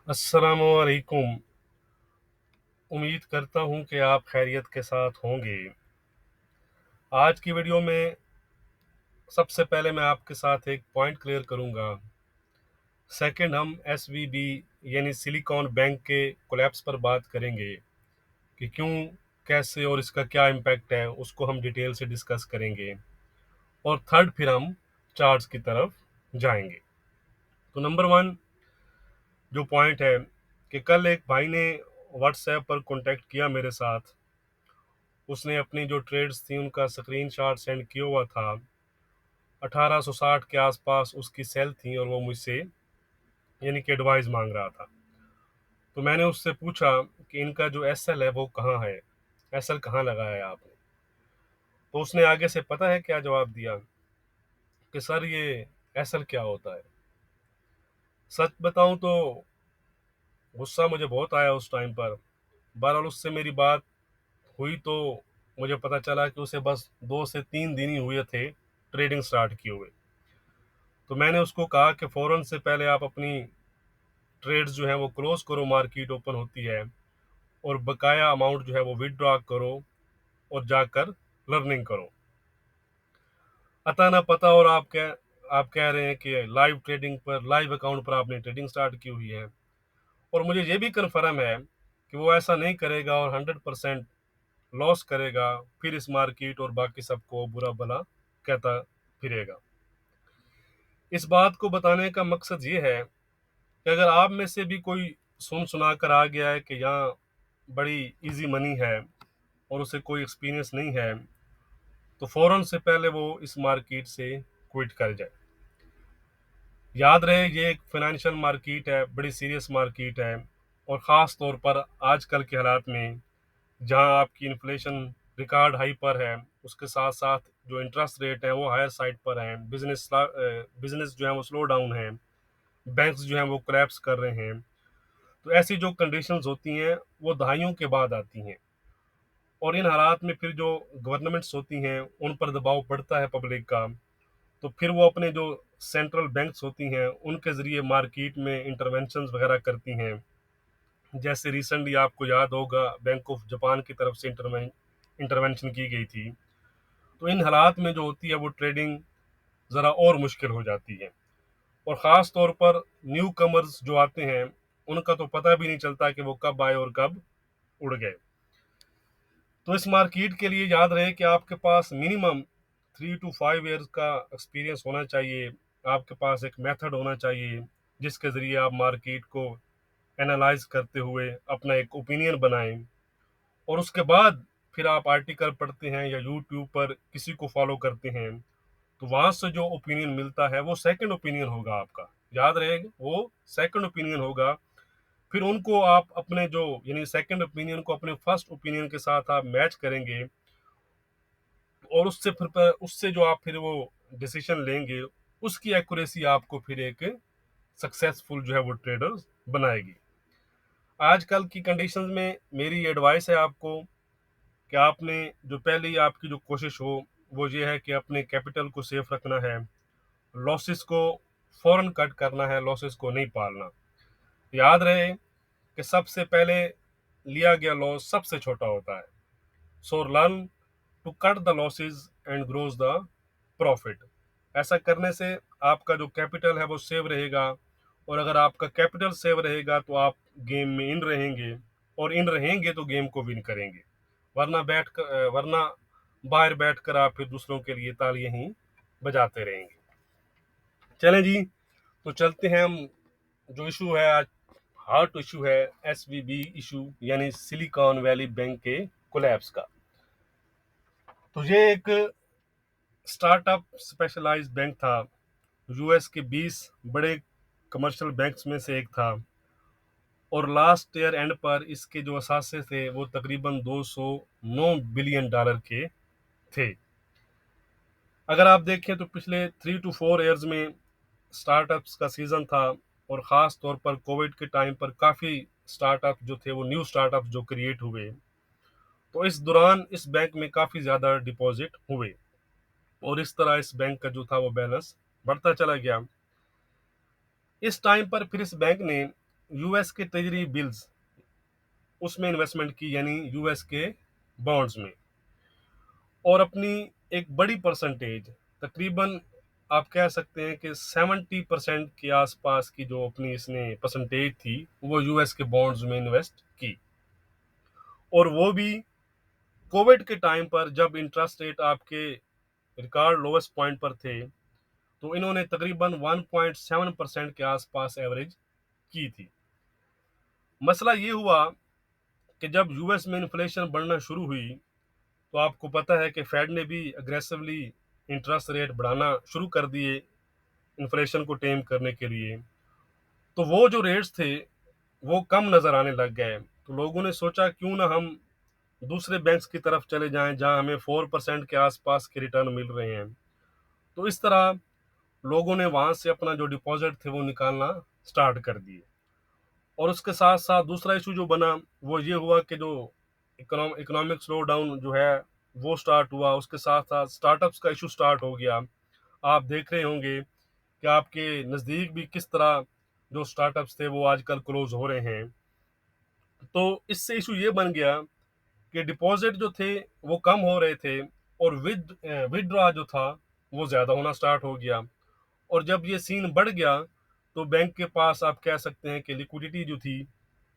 अस्सलामुअलैकुम। उम्मीद करता हूँ कि आप खैरियत के साथ होंगे। आज की वीडियो में सबसे पहले मैं आपके साथ एक पॉइंट क्लियर करूँगा। सेकंड हम एसवीबी यानी सिलिकॉन बैंक के कोलैप्स पर बात करेंगे कि क्यों, कैसे और इसका क्या इम्पैक्ट है, उसको हम डिटेल से डिस्कस करेंगे। और थर्ड फिर हम चार्ट्स की तरफ जाएंगे। तो नंबर वन जो पॉइंट है कि कल एक भाई ने व्हाट्सएप पर कांटेक्ट किया मेरे साथ। उसने अपनी जो ट्रेड्स थी उनका स्क्रीनशॉट सेंड किया हुआ था। 1860 के आसपास उसकी सेल थी और वो मुझसे यानी कि एडवाइस मांग रहा था। तो मैंने उससे पूछा कि इनका जो एसएल है वो कहाँ है, एसएल कहाँ लगाया है आपने। तो उसने आगे से पता है क्या जवाब दिया कि सर ये एसएल क्या होता है। सच बताऊं तो गुस्सा मुझे बहुत आया उस टाइम पर। बहरहाल उससे मेरी बात हुई तो मुझे पता चला कि उसे बस 2 से 3 दिन ही हुए थे ट्रेडिंग स्टार्ट किए हुए। तो मैंने उसको कहा कि फ़ौरन से पहले आप अपनी ट्रेड्स जो है वो क्लोज करो, मार्केट ओपन होती है, और बकाया अमाउंट जो है वो विदड्रॉ करो और जाकर लर्निंग करो। अता ना पता और आप कह रहे हैं कि लाइव ट्रेडिंग पर, लाइव अकाउंट पर आपने ट्रेडिंग स्टार्ट की हुई है। और मुझे ये भी कन्फर्म है कि वो ऐसा नहीं करेगा और 100% लॉस करेगा, फिर इस मार्केट और बाकी सबको बुरा भला कहता फिरेगा। इस बात को बताने का मकसद ये है कि अगर आप में से भी कोई सुन सुना कर आ गया है कि यहाँ बड़ी इजी मनी है और उसे कोई एक्सपीरियंस नहीं है, तो फ़ौरन से पहले वो इस मार्केट से क्विट कर जाए। याद रहे ये एक फाइनेंशियल मार्केट है, बड़ी सीरियस मार्केट है। और ख़ास तौर पर आजकल के हालात में जहाँ आपकी इन्फ्लेशन रिकॉर्ड हाई पर है, उसके साथ साथ जो इंटरेस्ट रेट है वो हायर साइड पर है, बिजनेस जो है वो स्लो डाउन है, बैंक्स जो हैं वो कोलैप्स कर रहे हैं। तो ऐसी जो कंडीशंस होती हैं वो दहाइयों के बाद आती हैं। और इन हालात में फिर जो गवर्नमेंट्स होती हैं उन पर दबाव पड़ता है पब्लिक का। तो फिर वो अपने जो सेंट्रल बैंक्स होती हैं उनके ज़रिए मार्केट में इंटरवेंशंस वगैरह करती हैं। जैसे रिसेंटली आपको याद होगा बैंक ऑफ जापान की तरफ से इंटरवेंशन की गई थी। तो इन हालात में जो होती है वो ट्रेडिंग ज़रा और मुश्किल हो जाती है। और ख़ास तौर पर न्यू कमर्स जो आते हैं उनका तो पता भी नहीं चलता कि वो कब आए और कब उड़ गए। तो इस मार्केट के लिए याद रहे कि आपके पास मिनिमम 3 to 5 ईयर्स का एक्सपीरियंस होना चाहिए। आपके पास एक मेथड होना चाहिए जिसके ज़रिए आप मार्केट को एनालाइज करते हुए अपना एक ओपिनियन बनाएं। और उसके बाद फिर आप आर्टिकल पढ़ते हैं या यूट्यूब पर किसी को फॉलो करते हैं, तो वहाँ से जो ओपिनियन मिलता है वो सेकंड ओपिनियन होगा आपका। याद रहे वो सेकंड ओपिनियन होगा। फिर उनको आप अपने जो यानी सेकंड ओपिनियन को अपने फर्स्ट ओपिनियन के साथ आप मैच करेंगे। और उससे जो आप फिर वो डिसीजन लेंगे, उसकी एक्यूरेसी आपको फिर एक सक्सेसफुल जो है वो ट्रेडर बनाएगी। आजकल की कंडीशंस में मेरी एडवाइस है आपको कि आपने जो पहले ही आपकी जो कोशिश हो वो ये है कि अपने कैपिटल को सेफ रखना है, लॉसेस को फौरन कट करना है, लॉसेस को नहीं पालना। याद रहे कि सबसे पहले लिया गया लॉस सबसे छोटा होता है। So learn to cut the losses and grows the profit. ऐसा करने से आपका जो कैपिटल है वो सेव रहेगा। और अगर आपका कैपिटल सेव रहेगा तो आप गेम में इन रहेंगे, और इन रहेंगे तो गेम को विन करेंगे। वरना बाहर बैठकर आप फिर दूसरों के लिए तालियां ही बजाते रहेंगे। चलें जी, तो चलते हैं हम। जो इशू है आज, हॉट इशू है एसवीबी इशू यानी सिलिकॉन वैली बैंक के कोलैप्स का। तो ये एक स्टार्टअप स्पेशलाइज्ड बैंक था। यूएस के 20 बड़े कमर्शियल बैंक्स में से एक था। और लास्ट ईयर एंड पर इसके जो असासे थे वो तकरीबन 209 बिलियन डॉलर के थे। अगर आप देखें तो पिछले 3 to 4 ईयर्स में स्टार्टअप्स का सीज़न था। और ख़ास तौर पर कोविड के टाइम पर काफ़ी स्टार्टअप जो थे वो न्यू स्टार्टअप जो क्रिएट हुए। तो इस दौरान इस बैंक में काफ़ी ज़्यादा डिपॉजिट हुए और इस तरह इस बैंक का जो था वो बैलेंस बढ़ता चला गया। इस टाइम पर फिर इस बैंक ने यूएस के ट्रेजरी बिल्स उसमें इन्वेस्टमेंट की, यानी यूएस के बॉन्ड्स में, और अपनी एक बड़ी परसेंटेज, तकरीबन आप कह सकते हैं कि 70% के आसपास की जो अपनी इसने परसेंटेज थी वो यूएस के बॉन्ड्स में इन्वेस्ट की। और वो भी कोविड के टाइम पर, जब इंटरेस्ट रेट आपके रिकॉर्ड लोवेस्ट पॉइंट पर थे, तो इन्होंने तकरीबन 1.7% के आसपास एवरेज की थी। मसला ये हुआ कि जब यूएस में इन्फ्लेशन बढ़ना शुरू हुई, तो आपको पता है कि फेड ने भी अग्रेसिवली इंटरेस्ट रेट बढ़ाना शुरू कर दिए इन्फ्लेशन को टेम करने के लिए। तो वो जो रेट्स थे वो कम नज़र आने लग गए। तो लोगों ने सोचा क्यों ना हम दूसरे बैंक्स की तरफ चले जाएं जहां हमें 4% के आसपास के रिटर्न मिल रहे हैं। तो इस तरह लोगों ने वहां से अपना जो डिपॉजिट थे वो निकालना स्टार्ट कर दिए। और उसके साथ साथ दूसरा इशू जो बना वो ये हुआ कि जो इकोनॉमिक स्लो डाउन जो है वो स्टार्ट हुआ, उसके साथ साथ स्टार्टअप्स का इशू स्टार्ट हो गया। आप देख रहे होंगे कि आपके नज़दीक भी किस तरह जो स्टार्टअप्स थे वो आजकल क्लोज हो रहे हैं। तो इससे इशू ये बन गया कि डिपॉजिट जो थे वो कम हो रहे थे, और विदड्रॉ जो था वो ज़्यादा होना स्टार्ट हो गया। और जब ये सीन बढ़ गया तो बैंक के पास आप कह सकते हैं कि लिक्विडिटी जो थी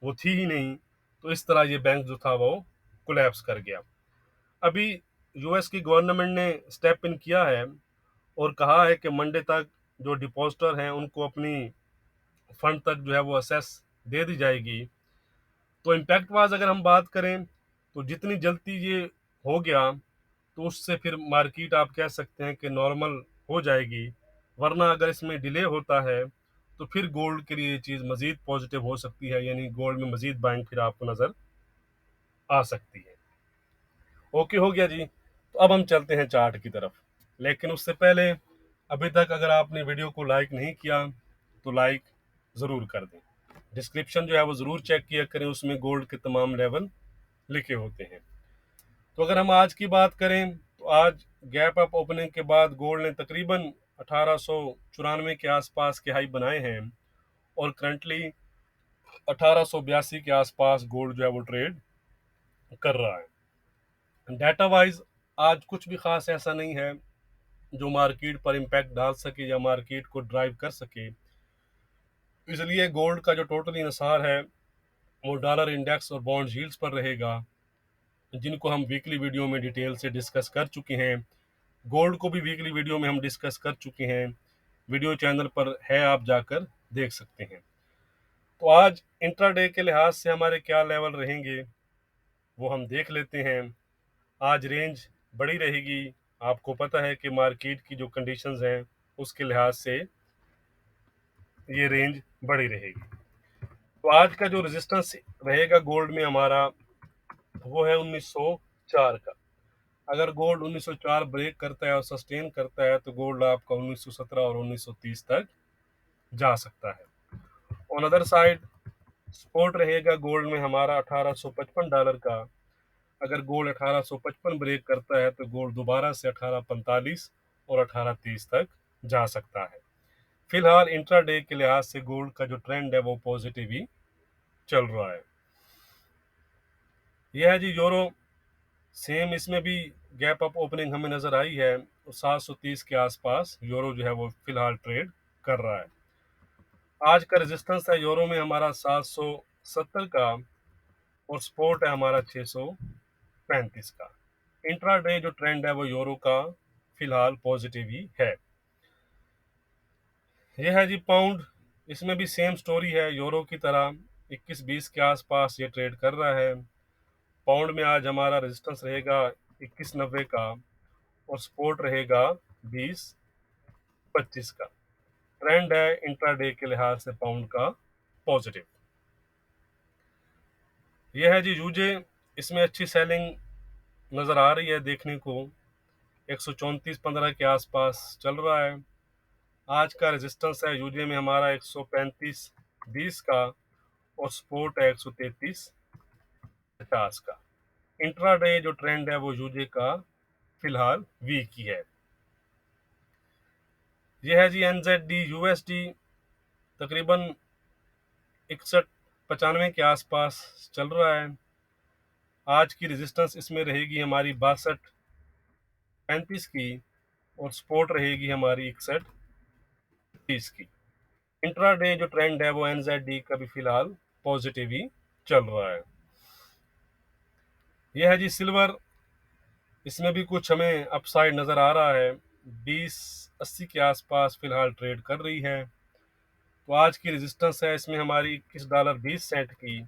वो थी ही नहीं। तो इस तरह ये बैंक जो था वो कोलैप्स कर गया। अभी यूएस की गवर्नमेंट ने स्टेप इन किया है और कहा है कि मंडे तक जो डिपॉजिटर हैं उनको अपनी फंड तक जो है वो असेस दे दी जाएगी। तो इम्पैक्ट वाइज अगर हम बात करें तो जितनी जल्दी ये हो गया तो उससे फिर मार्केट आप कह सकते हैं कि नॉर्मल हो जाएगी। वरना अगर इसमें डिले होता है तो फिर गोल्ड के लिए ये चीज़ मज़ीद पॉजिटिव हो सकती है, यानी गोल्ड में मज़ीद बाइंग फिर आपको नज़र आ सकती है। ओके, हो गया जी। तो अब हम चलते हैं चार्ट की तरफ, लेकिन उससे पहले अभी तक अगर आपने वीडियो को लाइक नहीं किया तो लाइक ज़रूर कर दें। डिस्क्रिप्शन जो है वो ज़रूर चेक किया करें, उसमें गोल्ड के तमाम लेवल लिखे होते हैं। तो अगर हम आज की बात करें तो आज गैप अप ओपनिंग के बाद गोल्ड ने तकरीबन 1894 के आसपास के हाई बनाए हैं, और करंटली 1882 के आसपास गोल्ड जो है वो ट्रेड कर रहा है। डाटा वाइज आज कुछ भी खास ऐसा नहीं है जो मार्केट पर इम्पैक्ट डाल सके या मार्केट को ड्राइव कर सके। इसलिए गोल्ड का जो टोटल इंसार है वो डॉलर इंडेक्स और बॉन्ड यील्ड्स पर रहेगा, जिनको हम वीकली वीडियो में डिटेल से डिस्कस कर चुके हैं। गोल्ड को भी वीकली वीडियो में हम डिस्कस कर चुके हैं, वीडियो चैनल पर है, आप जाकर देख सकते हैं। तो आज इंट्राडे के लिहाज से हमारे क्या लेवल रहेंगे वो हम देख लेते हैं। आज रेंज बड़ी रहेगी, आपको पता है कि मार्केट की जो कंडीशंस हैं उसके लिहाज से ये रेंज बड़ी रहेगी। तो आज का जो रेजिस्टेंस रहेगा गोल्ड में हमारा वो है 1904 का। अगर गोल्ड 1904 ब्रेक करता है और सस्टेन करता है तो गोल्ड आपका 1917 और 1930 तक जा सकता है। ऑन अदर साइड सपोर्ट रहेगा गोल्ड में हमारा $1855 का। अगर गोल्ड 1855 ब्रेक करता है तो गोल्ड दोबारा से 1845 और 1830 तक जा सकता है। फिलहाल इंट्राडे के लिहाज से गोल्ड का जो ट्रेंड है वो पॉजिटिव ही चल रहा है। यह है जी यूरो। सेम इसमें भी गैप अप ओपनिंग हमें नजर आई है, और 730 के आसपास यूरो जो है वो फिलहाल ट्रेड कर रहा है। आज का रेजिस्टेंस है यूरो में हमारा 770 का, और सपोर्ट है हमारा 635 का। इंट्राडे जो ट्रेंड है वो यूरो का फिलहाल पॉजिटिव ही है। यह है जी पाउंड। इसमें भी सेम स्टोरी है यूरो की तरह, 21-20 के आसपास ये ट्रेड कर रहा है। पाउंड में आज हमारा रेजिस्टेंस रहेगा 2190 का, और सपोर्ट रहेगा 2025 का। ट्रेंड है इंट्राडे के लिहाज से पाउंड का पॉजिटिव। यह है जी यूजे। इसमें अच्छी सेलिंग नज़र आ रही है देखने को, 134.15 के आसपास चल रहा है। आज का रेजिस्टेंस है यूजे में हमारा 135.20 का, और सपोर्ट है 133.50 का। इंट्राडे जो ट्रेंड है वो यूजे का फिलहाल वीक ही है। यह है जी एनजेड डी यूएसडी। तकरीबन 61-95 के आसपास चल रहा है। आज की रेजिस्टेंस इसमें रहेगी हमारी 62-35 की, और सपोर्ट रहेगी हमारी 61-30 की। इंट्राडे जो ट्रेंड है वो एनजेडी का भी फिलहाल पॉजिटिव ही चल रहा है। यह है जी सिल्वर, इसमें भी कुछ हमें अपसाइड नज़र आ रहा है। 2080 के आसपास फिलहाल ट्रेड कर रही है। तो आज की रेजिस्टेंस है इसमें हमारी $21.20 की,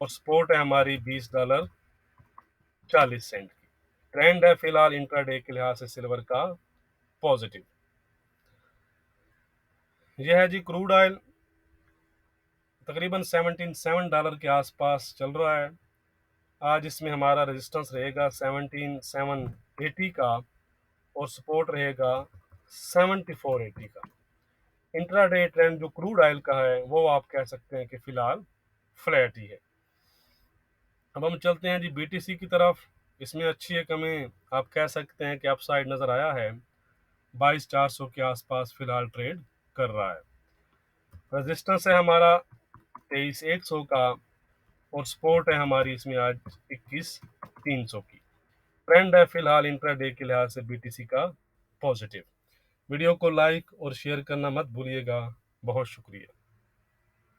और सपोर्ट है हमारी $20.40 की। ट्रेंड है फिलहाल इंट्राडे के लिहाज से सिल्वर का पॉजिटिव। यह है जी क्रूड ऑयल, तकरीबन $77 के आसपास चल रहा है। आज इसमें हमारा रेजिस्टेंस रहेगा 17,780 का, और सपोर्ट रहेगा 7480 का। इंट्राडे ट्रेंड जो क्रूड ऑयल का है वो आप कह सकते हैं कि फिलहाल फ्लैट ही है। अब हम चलते हैं जी बीटीसी की तरफ। इसमें अच्छी एक हमें आप कह सकते हैं कि अपसाइड नज़र आया है। 22,400 के आसपास फिलहाल ट्रेड कर रहा है। रेजिस्टेंस है हमारा 23,100 का, और सपोर्ट है हमारी इसमें आज 21,300 की। ट्रेंड है फिलहाल इंट्राडे के लिहाज से बीटीसी का पॉजिटिव। वीडियो को लाइक और शेयर करना मत भूलिएगा। बहुत शुक्रिया।